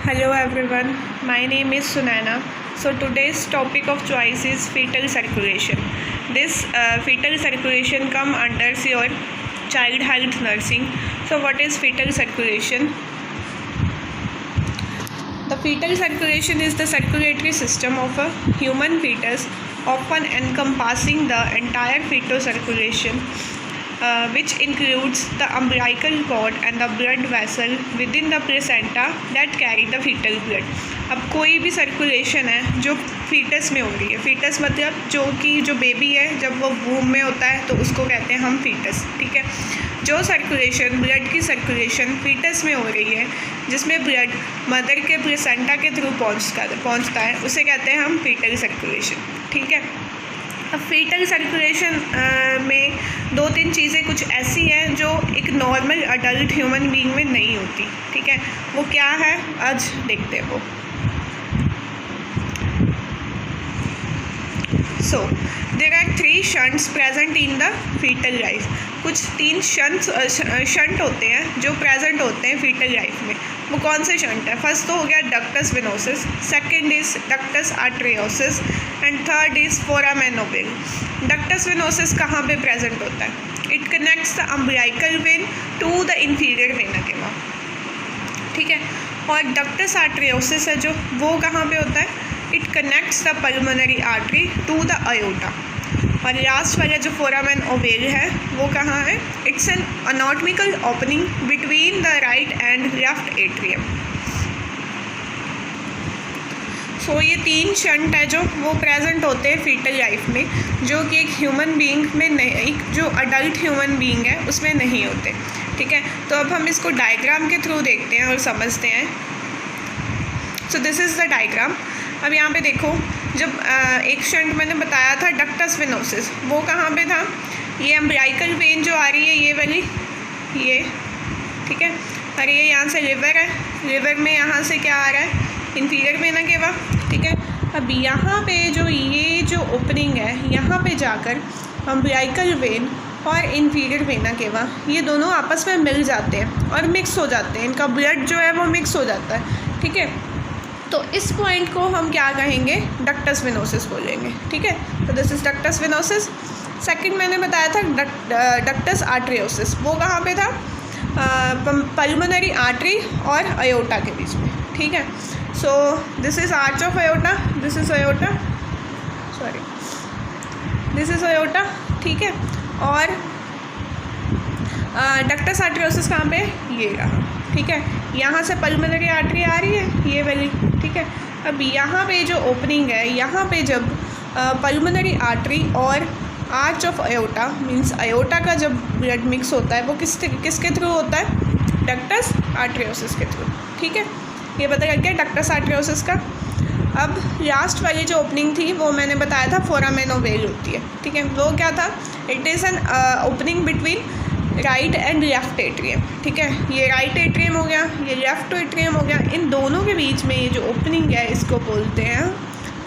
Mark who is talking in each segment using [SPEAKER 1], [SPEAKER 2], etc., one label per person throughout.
[SPEAKER 1] Hello everyone, my name is Sunaina. So today's topic of choice is fetal circulation. This fetal circulation come under your child health nursing. So what is fetal circulation? The fetal circulation is the circulatory system of a human fetus, often encompassing the entire fetal circulation, which includes the umbilical cord and the blood vessel within the placenta that carry the fetal blood. अब कोई भी circulation है जो foetus में हो रही है, foetus मतलब जो बेबी है जब वो वूम में होता है तो उसको कहते हैं हम फीटस, ठीक है। जो सर्कुलेशन ब्लड की सर्कुलेशन फीटस में हो रही है जिसमें ब्लड मदर के प्लेसेंटा के थ्रू पहुंचता है उसे कहते हैं हम फीटल सर्कुलेशन, ठीक है। अब फीटल सर्कुलेशन में दो तीन चीज़ें कुछ ऐसी हैं जो एक नॉर्मल अडल्ट ह्यूमन बीइंग में नहीं होती, ठीक है। वो क्या है आज देखते हैं वो। So there are 3 shunts present in the fetal life. कुछ 3 शंट होते हैं जो प्रेजेंट होते हैं फीटल लाइफ में। वो कौन से शंट है? फर्स्ट तो हो गया ductus venosus, second is ductus arteriosus and third is foramen ovale. Ductus venosus कहाँ पे प्रेजेंट होता है? It connects the umbilical vein to the inferior vena cava, ठीक है। और डक्टस आर्टरियोसिस है जो वो कहाँ पे होता है? It connects the pulmonary artery to the aorta. और लास्ट वाला जो फोरामेन ओवल है वो कहाँ है? It's an anatomical opening between the right and left atrium. So ये 3 शंट है जो वो प्रेजेंट होते हैं फीटल लाइफ में, जो कि एक ह्यूमन बीइंग में नहीं, एक जो अडल्ट ह्यूमन बीइंग है उसमें नहीं होते, ठीक है। तो अब हम इसको डायग्राम के थ्रू देखते हैं और समझते हैं। So this is the diagram. अब यहाँ पे देखो, जब एक शंट मैंने बताया था डक्टस वेनोसिस, वो कहाँ पे था? ये अम्बिलिकल वेन जो आ रही है ये वाली, ये, ठीक है। और ये यहाँ से लिवर है, लिवर में यहाँ से क्या आ रहा है? इंफीरियर वेना केवा, ठीक है। अब यहाँ पे जो ओपनिंग है यहाँ पे जाकर अम्बिलिकल वेन और इंफीरियर वेना केवा ये दोनों आपस में मिल जाते हैं और मिक्स हो जाते हैं, इनका ब्लड जो है वो मिक्स हो जाता है, ठीक है। तो इस पॉइंट को हम क्या कहेंगे? डक्टस वेनोसिस बोलेंगे, ठीक है। तो this is ductus venosus. Second मैंने बताया था डक्टस आर्टरियोसिस, वो कहाँ पे था? पल्मोनरी आर्टरी और अयोटा के बीच में, ठीक है। So this is arch of aorta, this is aorta, sorry this is aorta, ठीक है। और डक्टस आर्टरियोसिस कहाँ पे? ये रहा, ठीक है। यहाँ से पल्मोनरी आर्टरी आ रही है ये वाली, ठीक है। अब यहाँ पे जो ओपनिंग है यहाँ पे जब पल्मोनरी आर्टरी और arch of aorta means aorta का जब ब्लड मिक्स होता है वो किसके थ्रू होता है? डक्टस आर्टरियोसिस के थ्रू, ठीक है। ये पता लग गया डक्टस आर्टरियोसिस का। अब लास्ट वाली जो ओपनिंग थी वो मैंने बताया था फोरामेन ओवल होती है, ठीक है। वो क्या था? It is an opening between right and left atrium, ठीक है। ये राइट एट्रियम हो गया, ये लेफ्ट एट्रियम हो गया। इन दोनों के बीच में ये जो ओपनिंग है इसको बोलते हैं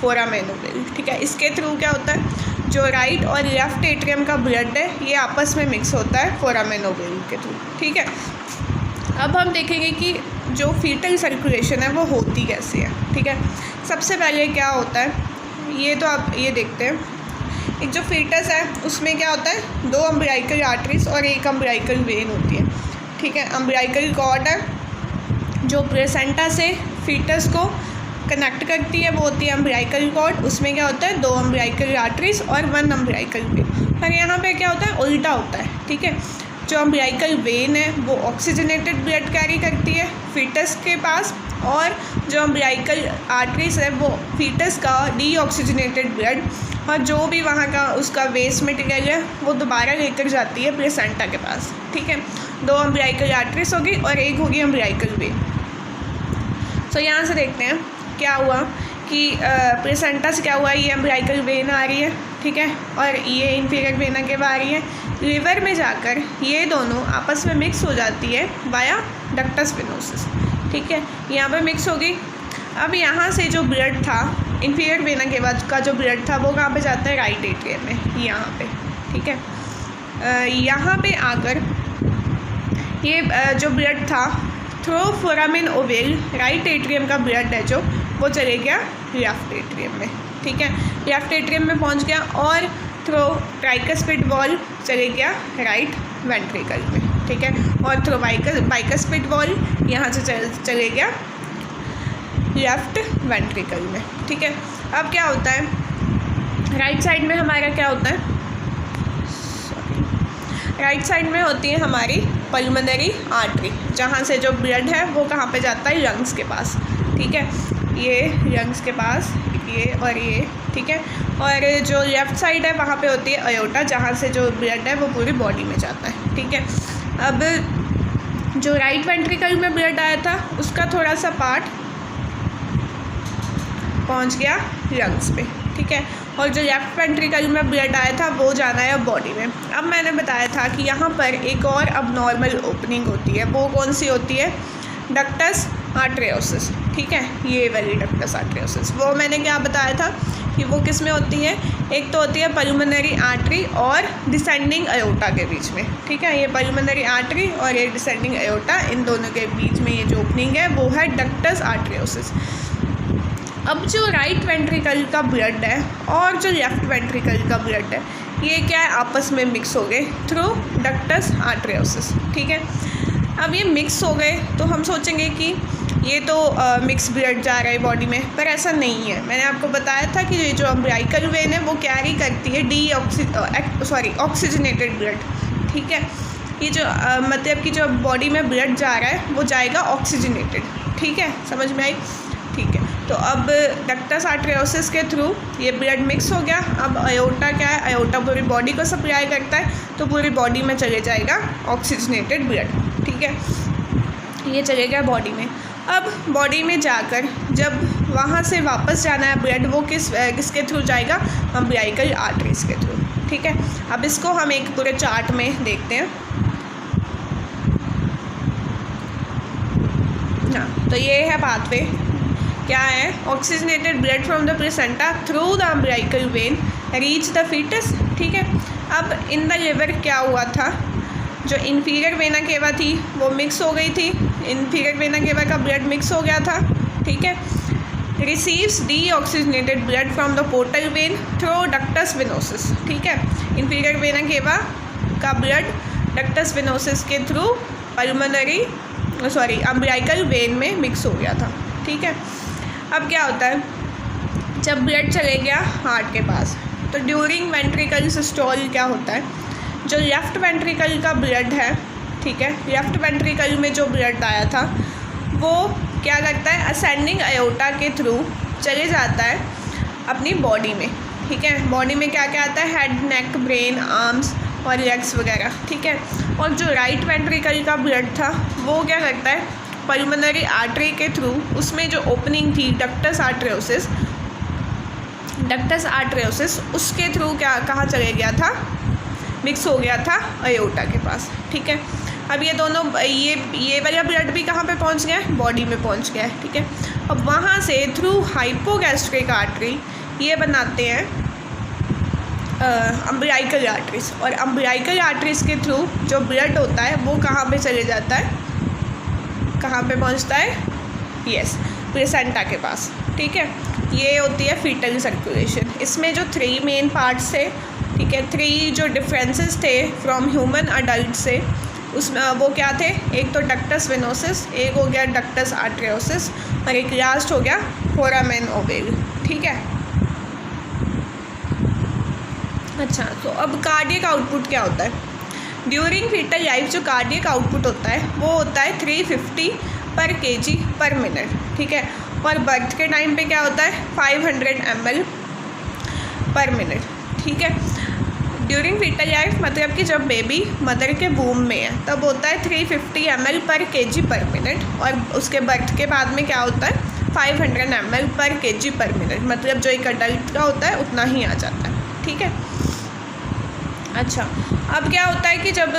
[SPEAKER 1] फोरामेन ओवल, ठीक है। इसके थ्रू क्या होता है? जो राइट और लेफ्ट एट्रियम का ब्लड है ये आपस में मिक्स होता है फोरामेन ओवल के थ्रू, ठीक है। अब हम देखेंगे कि जो फीटल सर्कुलेशन है वो होती कैसे है, ठीक है। सबसे पहले क्या होता है ये तो आप ये देखते हैं, एक जो फीटस है उसमें क्या होता है? 2 अम्बिलिकल आर्टरीज और 1 अम्बिलिकल वेन होती है, ठीक है। अम्बिलिकल कॉर्ड है जो प्लेसेंटा से फीटस को कनेक्ट करती है, वो होती है अम्बिलिकल कॉर्ड। उसमें क्या होता है? 2 अम्बिलिकल आर्टरीज और 1 अम्बिलिकल वेन। पर यहाँ पे क्या होता है? उल्टा होता है, ठीक है। जो अम्बिलिकल वेन है वो ऑक्सीजनेटेड ब्लड कैरी करती है फीटस के पास, और जो अम्बिलिकल आर्टरीज है वो फीटस का डीऑक्सीजनेटेड ब्लड और जो भी वहाँ का उसका वेस्ट मटेरियल है वो दोबारा लेकर जाती है प्लेसेंटा के पास, ठीक है। 2 अम्बिलिकल आर्टरीज होगी और 1 होगी अम्बिलिकल वेन। सो यहाँ से देखते हैं क्या हुआ कि प्लेसेंटा से क्या हुआ? ये अम्बिलिकल वेन आ रही है, ठीक है, और ये इंफीरियर वेना के आ रही है। लिवर में जाकर ये दोनों आपस में मिक्स हो जाती है वाया डक्टस वेनोसिस, ठीक है। यहाँ पर मिक्स हो गई। अब यहाँ से जो ब्लड था इंफीरियर वेना के बाद का जो ब्लड था वो कहाँ पे जाता है? राइट एट्रियम में, यहाँ पे, ठीक है। यहाँ पे आकर ये जो ब्लड था through foramen ovale right atrium का ब्लड है जो वो चले गया लेफ्ट एट्रियम में, ठीक है, लेफ्ट एट्रियम में पहुंच गया, और थ्रू ट्राइकस्पिड वॉल चले गया राइट वेंट्रिकल में, ठीक है, और थ्रू बाइकस्पिड वॉल यहाँ से चले गया लेफ्ट वेंट्रिकल में, ठीक है। अब क्या होता है, राइट साइड में हमारा क्या होता है, राइट साइड में होती है हमारी पल्मोनरी आर्टरी, जहाँ से जो ब्लड है वो कहाँ पे जाता है, लंग्स के पास, ठीक है, ये लंग्स के पास, ये और ये, ठीक है। और जो लेफ़्ट साइड है वहाँ पे होती है अयोटा, जहाँ से जो ब्लड है वो पूरी बॉडी में जाता है, ठीक है। अब जो राइट वेंट्रिकल में ब्लड आया था उसका थोड़ा सा पार्ट पहुँच गया लंग्स पे, ठीक है, और जो लेफ्ट वेंट्रिकल में ब्लड आया था वो जाना है बॉडी में। अब मैंने बताया था कि यहाँ पर एक और अबनॉर्मल ओपनिंग होती है, वो कौन सी होती है, डक्टस आर्टरियोसिस, ठीक है, ये वाली डक्टस आर्टरियोसिस। वो मैंने क्या बताया था कि वो किस में होती है, एक तो होती है पल्मोनरी आर्टरी और डिसेंडिंग अयोटा के बीच में, ठीक है, ये पल्मोनरी आर्टरी और ये डिसेंडिंग अयोटा, इन दोनों के बीच में ये जो ओपनिंग है वो है डक्टस आर्टरियोसिस। अब जो राइट वेंट्रिकल का ब्लड है और जो लेफ्ट वेंट्रिकल का ब्लड है ये क्या है, आपस में मिक्स हो गए थ्रू डक्टस आर्टरियोसिस, ठीक है। अब ये मिक्स हो गए तो हम सोचेंगे कि ये तो मिक्स ब्लड जा रहा है बॉडी में, पर ऐसा नहीं है। मैंने आपको बताया था कि ये जो अम्बिलिकल वेन है वो कैरी करती है ऑक्सीजनेटेड ब्लड, ठीक है, ये जो मतलब कि जो बॉडी में ब्लड जा रहा है वो जाएगा ऑक्सीजनेटेड, ठीक है, समझ में आई, ठीक है। तो अब डक्टस आर्टरियोसिस के थ्रू ये ब्लड मिक्स हो गया। अब अयोटा क्या है, अयोटा पूरी बॉडी को सप्लाई करता है, तो पूरी बॉडी में चले जाएगा ऑक्सीजनेटेड ब्लड, ठीक है, ये चले गया बॉडी में। अब बॉडी में जाकर जब वहाँ से वापस जाना है ब्लड, वो किसके थ्रू जाएगा, अम्बिलिकल आर्टरीज के थ्रू, ठीक है। अब इसको हम एक पूरे चार्ट में देखते हैं। हाँ, तो ये है पाथवे, क्या है, oxygenated blood from the placenta through the umbilical vein reach the fetus, ठीक है। अब इन द लिवर क्या हुआ था, जो इन्फीरियर वेना केवा थी वो मिक्स हो गई थी, इन्फीरियर वेना केवा का ब्लड मिक्स हो गया था, ठीक है, receives deoxygenated blood from the portal vein through ductus venosus, ठीक है, इन्फीरियर वेना केवा का ब्लड डक्टस वेनोसिस के थ्रू अम्बिलिकल वेन में मिक्स हो गया था, ठीक है। अब क्या होता है, जब ब्लड चले गया हार्ट के पास, तो ड्यूरिंग वेंट्रिकल सिस्टोल क्या होता है, जो लेफ़्ट वेंट्रिकल का ब्लड है, ठीक है, लेफ़्ट वेंट्रिकल में जो ब्लड आया था वो क्या करता है, असेंडिंग अयोटा के थ्रू चले जाता है अपनी बॉडी में, ठीक है। बॉडी में क्या क्या आता है, हेड, नेक, ब्रेन, आर्म्स और लेग्स वगैरह, ठीक है। और जो राइट वेंट्रिकल का ब्लड था वो क्या करता है, पल्मोनरी आर्टरी के थ्रू, उसमें जो ओपनिंग थी डक्टस आर्टरियोसिस, उसके थ्रू क्या कहाँ चले गया था, मिक्स हो गया था अयोटा के पास, ठीक है। अब ये दोनों ये वाला ब्लड भी कहाँ पे पहुँच गया है, बॉडी में पहुँच गया है, ठीक है। अब वहाँ से थ्रू हाइपोगैस्ट्रिक आर्टरी ये बनाते हैं अम्बिलिकल आर्टरीज, और अम्बिलिकल आर्टरीज के थ्रू जो ब्लड होता है वो कहाँ पे चले जाता है, कहाँ पे पहुँचता है, यस, प्लेसेंटा के पास, ठीक है। ये होती है फीटल सर्कुलेशन। इसमें जो 3 मेन पार्ट्स थे, ठीक है, 3 जो डिफरेंसेस थे फ्रॉम ह्यूमन अडल्ट से, उसमें वो क्या थे, एक तो डक्टस वेनोसिस, एक हो गया डक्टस आर्टरियोसिस, और एक लास्ट हो गया फोरामेन ओवेल, ठीक है। अच्छा, तो अब कार्डियक आउटपुट क्या होता है, ड्यूरिंग फीटल लाइफ जो कार्डियक आउटपुट होता है वो होता है 350 पर kg पर मिनट, ठीक है, और बर्थ के टाइम पे क्या होता है 500 ml पर मिनट, ठीक है। ड्यूरिंग फीटल लाइफ मतलब कि जब बेबी मदर के वूम में है तब होता है 350 ml पर kg पर मिनट, और उसके बर्थ के बाद में क्या होता है 500 ml पर kg पर मिनट, मतलब जो एक अडल्ट का होता है उतना ही आ जाता है, ठीक है। अच्छा, अब क्या होता है कि जब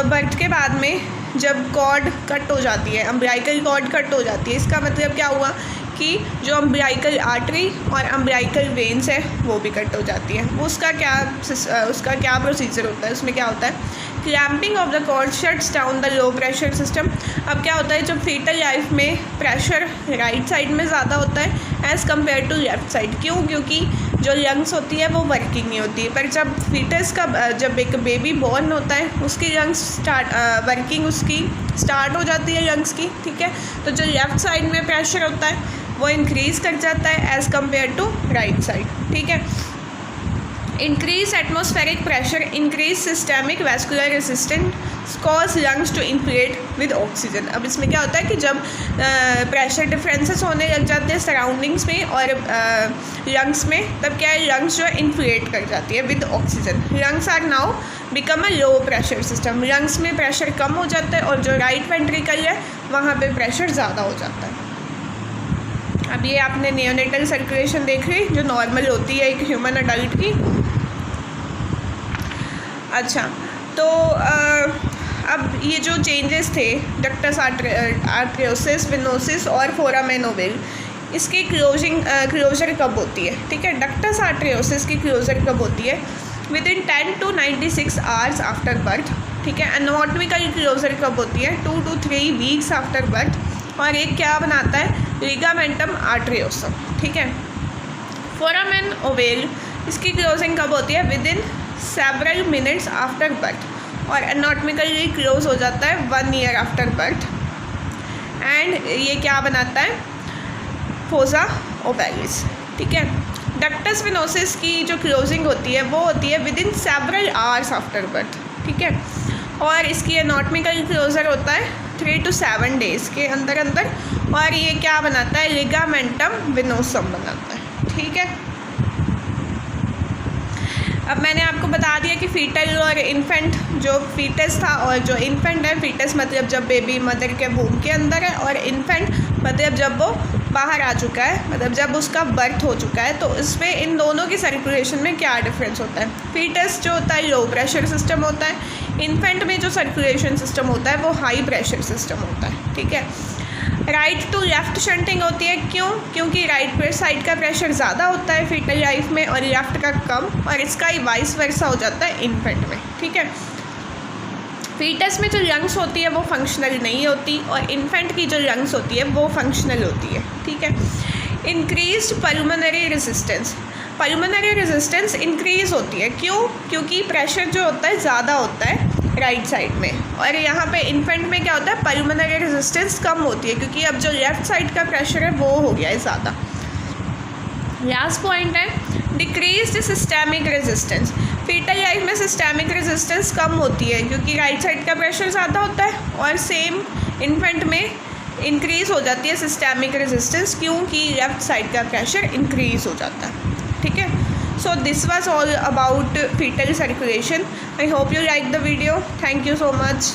[SPEAKER 1] बर्थ के बाद में जब कॉर्ड कट हो जाती है, अम्बिलिकल कॉर्ड कट हो जाती है, इसका मतलब क्या हुआ कि जो अम्बिलिकल आर्टरी और अम्बिलिकल वेन्स है वो भी कट हो जाती है। उसका क्या प्रोसीजर होता है, उसमें क्या होता है clamping of the cord shuts down the low pressure system. अब क्या होता है, जब फीटल लाइफ में प्रेशर राइट साइड में ज़्यादा होता है as compare to left side. क्यों? क्योंकि जो लंग्स होती है वो वर्किंग नहीं होती है। पर जब फीटस का जब एक बेबी बॉर्न होता है उसकी लंग्स वर्किंग उसकी स्टार्ट हो जाती है लंग्स की, ठीक है। तो जो लेफ़्ट साइड में प्रेशर होता है वो इंक्रीज़ कर जाता है as compare to right side, ठीक है। Increase atmospheric pressure, increase systemic vascular resistance cause lungs to inflate with oxygen. अब इसमें क्या होता है कि जब प्रेशर डिफरेंसेस होने लग जाते हैं सराउंडिंग्स में और लंग्स में, तब क्या है, लंग्स जो है इन्फ्लेट कर जाती है with oxygen. Lungs are now become a low pressure system. Lungs में प्रेशर कम हो जाता है और जो राइट वेंट्रिकल है वहाँ पे प्रेशर ज़्यादा हो जाता है। अब ये आपने नियोनेटल सर्कुलेशन देख ली जो नॉर्मल होती है एक ह्यूमन अडल्ट की। अच्छा, तो अब ये जो चेंजेस थे डक्टस आर्टरियोसिस, वेनोसिस और फोरामेन ओवल, इसकी क्लोजर कब होती है, ठीक है। डक्टस आर्टरियोसिस की क्लोजर कब होती है? With in 10 to 96 hours after birth, ठीक है। एनाटॉमिकल क्लोजर कब होती है? 2 to 3 वीक्स आफ्टर बर्थ। और एक क्या बनाता है? लिगामेंटम आर्टरियोसम, ठीक है। फोरामेन ओवल, इसकी क्लोजिंग कब होती है? With in several minutes after birth. और एनाटॉमिकली क्लोज हो जाता है 1 ईयर आफ्टर बर्थ। एंड ये क्या बनाता है? फोसा ओवैलिस, ठीक है। डक्टस वेनोसिस की जो क्लोजिंग होती है वो होती है with in several hours after birth, ठीक है। और इसकी एनाटॉमिकल क्लोजर होता है 3 to 7 डेज़ के अंदर अंदर। और ये क्या बनाता है? लिगामेंटम वेनोसम बनाता है, ठीक है। अब मैंने आपको बता दिया कि फीटल और इन्फेंट, जो फीटस था और जो इन्फेंट है, फीटस मतलब जब बेबी मदर के वूम के अंदर है, और इन्फेंट मतलब जब वो बाहर आ चुका है, मतलब जब उसका बर्थ हो चुका है। तो इसमें इन दोनों की सर्कुलेशन में क्या डिफरेंस होता है? फीटस जो होता है लो प्रेशर सिस्टम होता है, इन्फेंट में जो सर्कुलेशन सिस्टम होता है वो हाई प्रेशर सिस्टम होता है, ठीक है। राइट टू लेफ़्ट शंटिंग होती है। क्यों? क्योंकि राइट साइड का प्रेशर ज़्यादा होता है फीटल लाइफ में और लेफ़्ट का कम, और इसका ही वाइस वर्सा हो जाता है इन्फेंट में, ठीक है। फीटस में जो लंग्स होती है वो फंक्शनल नहीं होती और इन्फेंट की जो लंग्स होती है वो फंक्शनल होती है, ठीक है। Increased pulmonary resistance, pulmonary resistance increase होती है। क्यों? क्योंकि प्रेशर जो होता है ज़्यादा होता है राइट साइड में, और यहाँ पे इन्फेंट में क्या होता है? पल्मोनरी रेजिस्टेंस कम होती है, क्योंकि अब जो लेफ़्ट साइड का प्रेशर है वो हो गया है ज़्यादा। लास्ट पॉइंट है decreased systemic resistance. Fetal life में सिस्टेमिक रेजिस्टेंस कम होती है क्योंकि राइट साइड का प्रेशर ज़्यादा होता है, और सेम इन्फेंट में इंक्रीज़ हो जाती है सिस्टेमिक रेजिस्टेंस क्योंकि लेफ़्ट साइड का प्रेशर इंक्रीज़ हो जाता है, ठीक है। So this was all about fetal circulation. I hope you liked the video. Thank you so much.